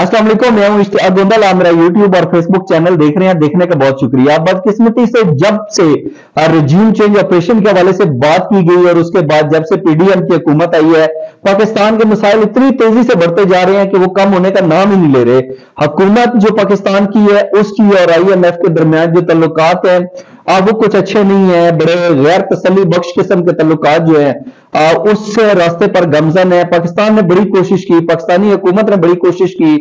अस्सलाम वालेकुम, मैं हूं इश्तियाक गोंदल। आप मेरा यूट्यूब और फेसबुक चैनल देख रहे हैं, देखने का बहुत शुक्रिया। बदकिस्मती से जब से रजीम चेंज ऑपरेशन के हवाले से बात की गई और उसके बाद जब से पीडीएम की हुकूमत आई है, पाकिस्तान के मसाइल इतनी तेजी से बढ़ते जा रहे हैं कि वो कम होने का नाम ही नहीं ले रहे। हुकूमत जो पाकिस्तान की है उसकी और IMF के दरमियान जो तल्लुकात है वो कुछ अच्छे नहीं है, बड़े गैर तसल्ली बख्श किस्म के तल्लुकात जो है उस रास्ते पर गमजन है। पाकिस्तान ने बड़ी कोशिश की, पाकिस्तानी हुकूमत ने बड़ी कोशिश की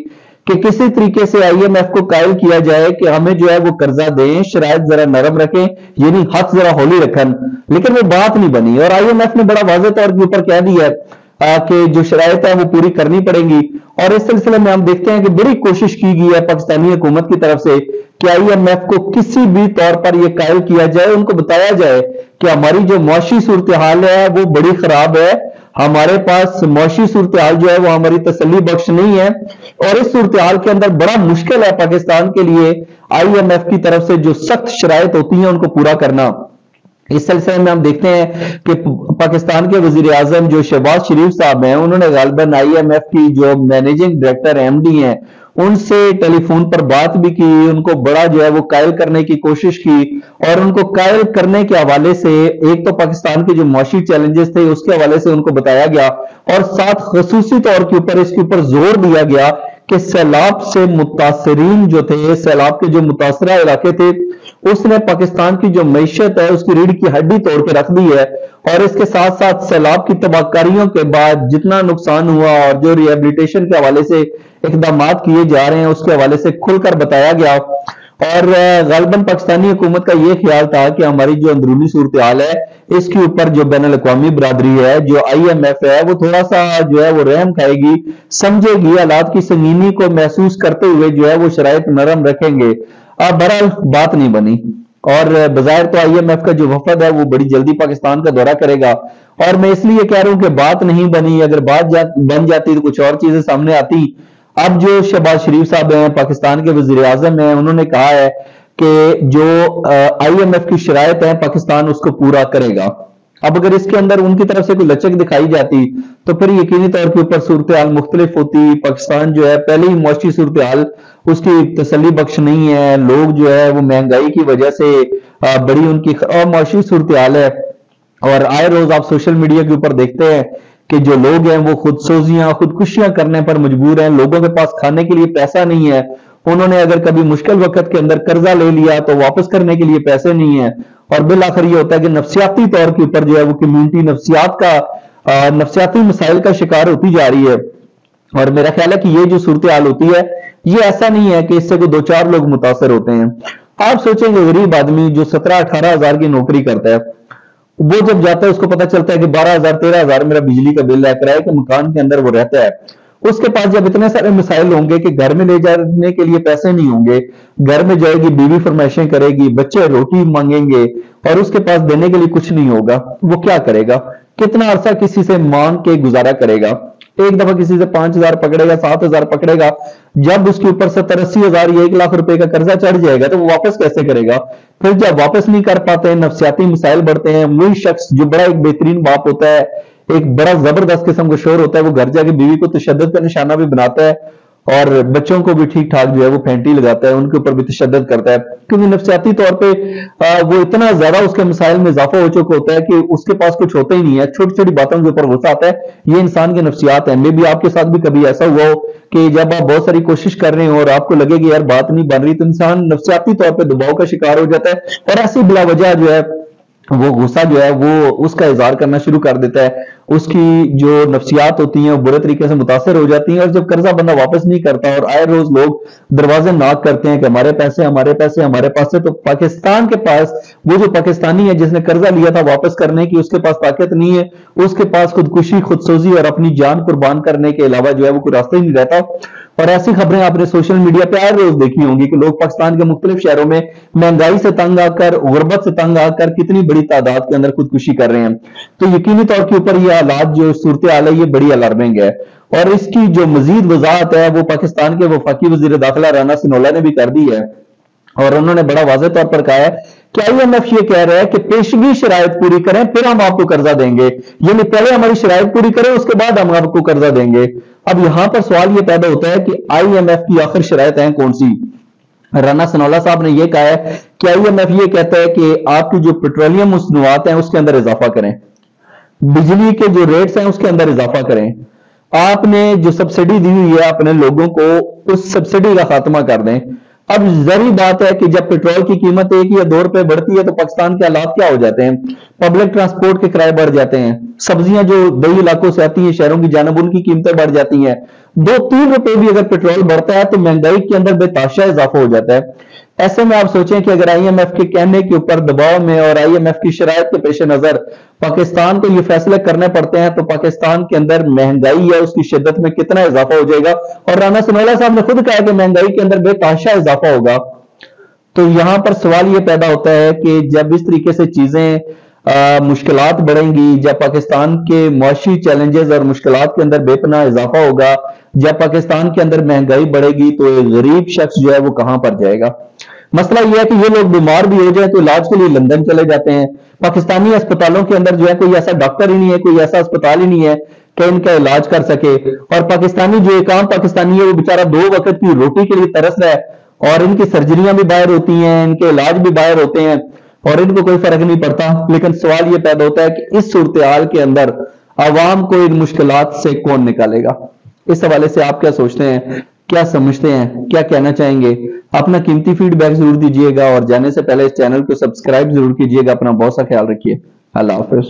कि किसी तरीके से IMF को कायल किया जाए कि हमें जो है वो कर्जा दें, शराइत जरा नरम रखें, यानी हाथ जरा हौली रखन, लेकिन वो बात नहीं बनी। और IMF ने बड़ा वाज़ेह तौर के ऊपर कह दिया कि जो शराइत है वो पूरी करनी पड़ेंगी। और इस सिलसिले में हम देखते हैं कि बड़ी कोशिश की गई है पाकिस्तानी हुकूमत की तरफ से कि IMF को किसी भी तौर पर यह कायल किया जाए, उनको बताया जाए कि हमारी जो मुआशी सूरत हाल है वो बड़ी खराब है, हमारे पास मुआशी सूरत हाल जो है वो हमारी तसल्ली बख्श नहीं है, और इस सूरत हाल के अंदर बड़ा मुश्किल है पाकिस्तान के लिए IMF की तरफ से जो सख्त शराइत होती हैं उनको पूरा करना। इस सिलसिले में हम देखते हैं कि पाकिस्तान के वजीर आजम जो शहबाज शरीफ साहब हैं, उन्होंने गालिबन IMF की जो मैनेजिंग डायरेक्टर MD हैं उनसे टेलीफोन पर बात भी की, उनको बड़ा जो है वो कायल करने की कोशिश की। और उनको कायल करने के हवाले से एक तो पाकिस्तान के जो मुआशी चैलेंजेस थे उसके हवाले से उनको बताया गया, और साथ खसूसी तौर के ऊपर इसके ऊपर जोर दिया गया कि सैलाब से मुतासरीन जो थे, सैलाब के जो मुतासरा इलाके थे, उसने पाकिस्तान की जो मईशत है उसकी रीढ़ की हड्डी तोड़ के रख दी है। और इसके साथ साथ सैलाब की तबाहकारियों के बाद जितना नुकसान हुआ और जो रिहेबिलिटेशन के हवाले से इकदाम किए जा रहे हैं उसके हवाले से खुलकर बताया गया। और गालिबन पाकिस्तानी हुकूमत का यह ख्याल था कि हमारी जो अंदरूनी सूरत हाल है इसके ऊपर जो बैनुल अक़वामी बरादरी है, जो IMF है, वो थोड़ा सा जो है वो रहम खाएगी, समझेगी, हालात की संगीनी को महसूस करते हुए जो है वो शराइत नरम रखेंगे। अब बहरहाल बात नहीं बनी, और बजाय तो IMF का जो वफद है वो बड़ी जल्दी पाकिस्तान का दौरा करेगा। और मैं इसलिए कह रहा हूं कि बात नहीं बनी, अगर बात बन जाती तो कुछ और चीजें सामने आती। अब जो शहबाज शरीफ साहब हैं, पाकिस्तान के वजीर आजम हैं, उन्होंने कहा है कि जो IMF की शराइत है पाकिस्तान उसको पूरा करेगा। अब अगर इसके अंदर उनकी तरफ से कोई लचक दिखाई जाती तो फिर यकीनी तौर के ऊपर सूरत हाल मुख्तलिफ होती। पाकिस्तान जो है पहले ही मुआशी सूरत हाल उसकी तसल्ली बख्श नहीं है, लोग जो है वो महंगाई की वजह से बड़ी उनकी मुआशी सूरत हाल है। और आए रोज आप सोशल मीडिया के ऊपर देखते हैं कि जो लोग हैं वो खुदसोजियां, खुदकुशियां करने पर मजबूर हैं, लोगों के पास खाने के लिए पैसा नहीं है, उन्होंने अगर कभी मुश्किल वक्त के अंदर कर्जा ले लिया तो वापस करने के लिए पैसे नहीं है। और बिल आखिर ये होता है कि नफ्सियाती तौर के ऊपर जो है वो कम्युनिटी नफ्सियाती मसाइल का शिकार होती जा रही है। और मेरा ख्याल है कि ये जो सूरत हाल होती है ये ऐसा नहीं है कि इससे कोई 2-4 लोग मुतासर होते हैं। आप सोचेंगे गरीब आदमी जो 17-18 हजार की नौकरी करता है, वो जब जाता है उसको पता चलता है कि 12,000-13,000 मेरा बिजली का बिल है, किराए के मकान के अंदर वो रहता है, उसके पास जब इतने सारे मिसाइल होंगे कि घर में ले जाने के लिए पैसे नहीं होंगे, घर में जाएगी बीवी फरमाइशें करेगी, बच्चे रोटी मांगेंगे और उसके पास देने के लिए कुछ नहीं होगा, वो क्या करेगा? कितना अरसा किसी से मांग के गुजारा करेगा? एक दफा किसी से 5,000 पकड़ेगा, 7,000 पकड़ेगा, जब उसके ऊपर 70-80 हजार या 1 लाख रुपए का कर्जा चढ़ जाएगा तो वो वापस कैसे करेगा? फिर जब वापस नहीं कर पाते हैं, नफ्सियाती मिसाइल बढ़ते हैं, वही शख्स जो बड़ा एक बेहतरीन बाप होता है, एक बड़ा जबरदस्त किस्म का शोर होता है, वो घर जाके बीवी को तशद्दुद का निशाना भी बनाता है और बच्चों को भी ठीक ठाक जो है वो फेंटी लगाता है, उनके ऊपर भी तशद्दुद करता है, क्योंकि नफ्सियाती तौर पे वो इतना ज्यादा उसके मिसाइल में इजाफा हो चुका होता है कि उसके पास कुछ होता ही नहीं है, छोटी छोटी बातों के ऊपर गुस्सा आता है। ये इंसान की नफ्सियात है। मे भी आपके साथ भी कभी ऐसा हुआ हो कि जब आप बहुत सारी कोशिश कर रहे हो और आपको लगे कि यार बात नहीं बन रही, तो इंसान नफ्सियाती तौर पर दबाव का शिकार हो जाता है और ऐसी बिला वजह जो है वो गुस्सा जो है वो उसका इजहार करना शुरू कर देता है। उसकी जो नफ्सियात होती हैं वो बुरे तरीके से मुतासर हो जाती हैं, और जब कर्जा बंदा वापस नहीं करता और आए रोज लोग दरवाजे नाक करते हैं कि हमारे पैसे हमारे पैसे हमारे पास है, तो पाकिस्तान के पास वो जो पाकिस्तानी है जिसने कर्जा लिया था वापस करने की, उसके पास ताकत नहीं है, उसके पास खुदकुशी, खुदसोजी और अपनी जान कुर्बान करने के अलावा जो है वो कोई रास्ता ही नहीं रहता। और ऐसी खबरें आपने सोशल मीडिया पे हर रोज देखी होंगी कि लोग पाकिस्तान के मुख्तलिफ शहरों में महंगाई से तंग आकर, गुर्बत से तंग आकर कितनी बड़ी तादाद के अंदर खुदकुशी कर रहे हैं। तो यकीनी तौर के ऊपर ये हालात, जो सूरत हाल है, ये बड़ी अलार्मिंग है। और इसकी जो मजीद वजाहत है वो पाकिस्तान के वफाकी वजीर दाखिला राना सिनोला ने भी कर दी है, और उन्होंने बड़ा वाज़ेह तौर पर कहा है कि IMF ये कह रहा है कि पेशगी शराइत पूरी करें फिर हम आपको कर्जा देंगे, यानी पहले हमारी शराइत पूरी करें उसके बाद हम आपको कर्जा देंगे। अब यहां पर सवाल ये पैदा होता है कि IMF की आखिर शराइत हैं कौन सी? राना सनोला साहब ने यह कहा है कि IMF ये कहता है कि आपकी जो पेट्रोलियम मसनूआत हैं उसके अंदर इजाफा करें, बिजली के जो रेट्स हैं उसके अंदर इजाफा करें, आपने जो सब्सिडी दी हुई है अपने लोगों को उस सब्सिडी का खात्मा कर दें। अब जरूरी बात है कि जब पेट्रोल की कीमत 1 या 2 रुपए बढ़ती है तो पाकिस्तान के हालात क्या हो जाते हैं? पब्लिक ट्रांसपोर्ट के किराए बढ़ जाते हैं, सब्जियां जो बड़ी इलाकों से आती हैं शहरों की जानब उनकी कीमतें बढ़ जाती हैं। 2-3 रुपए भी अगर पेट्रोल बढ़ता है तो महंगाई के अंदर बेताशा इजाफा हो जाता है। ऐसे में आप सोचें कि अगर IMF के कहने के ऊपर दबाव में और IMF की शराइत के पेश नजर पाकिस्तान को ये फैसले करने पड़ते हैं तो पाकिस्तान के अंदर महंगाई है उसकी शिद्दत में कितना इजाफा हो जाएगा। और राना सनोला साहब ने खुद कहा कि महंगाई के अंदर बेताशा इजाफा होगा। तो यहां पर सवाल ये पैदा होता है कि जब इस तरीके से चीजें मुश्किलात बढ़ेंगी, जब पाकिस्तान के मुआशी चैलेंजेस और मुश्किलात के अंदर बेपनाह इजाफा होगा, जब पाकिस्तान के अंदर महंगाई बढ़ेगी तो एक गरीब शख्स जो है वो कहां पर जाएगा? मसला यह है कि ये लोग बीमार भी हो जाए तो इलाज के लिए लंदन चले जाते हैं। पाकिस्तानी अस्पतालों के अंदर जो है कोई ऐसा डॉक्टर ही नहीं है, कोई ऐसा अस्पताल ही नहीं है कि इनका इलाज कर सके। और पाकिस्तानी जो एक आम पाकिस्तानी है वो बेचारा 2 वक्त की रोटी के लिए तरस रहा है और इनकी सर्जरियां भी बाहर होती हैं, इनके इलाज भी बाहर होते हैं और इनको कोई फर्क नहीं पड़ता। लेकिन सवाल यह पैदा होता है कि इस सूरत हाल के अंदर आवाम को इन मुश्किलात से कौन निकालेगा? इस हवाले से आप क्या सोचते हैं, क्या समझते हैं, क्या कहना चाहेंगे? अपना कीमती फीडबैक जरूर दीजिएगा और जाने से पहले इस चैनल को सब्सक्राइब जरूर कीजिएगा। अपना बहुत सा ख्याल रखिए। अल्लाह हाफिज।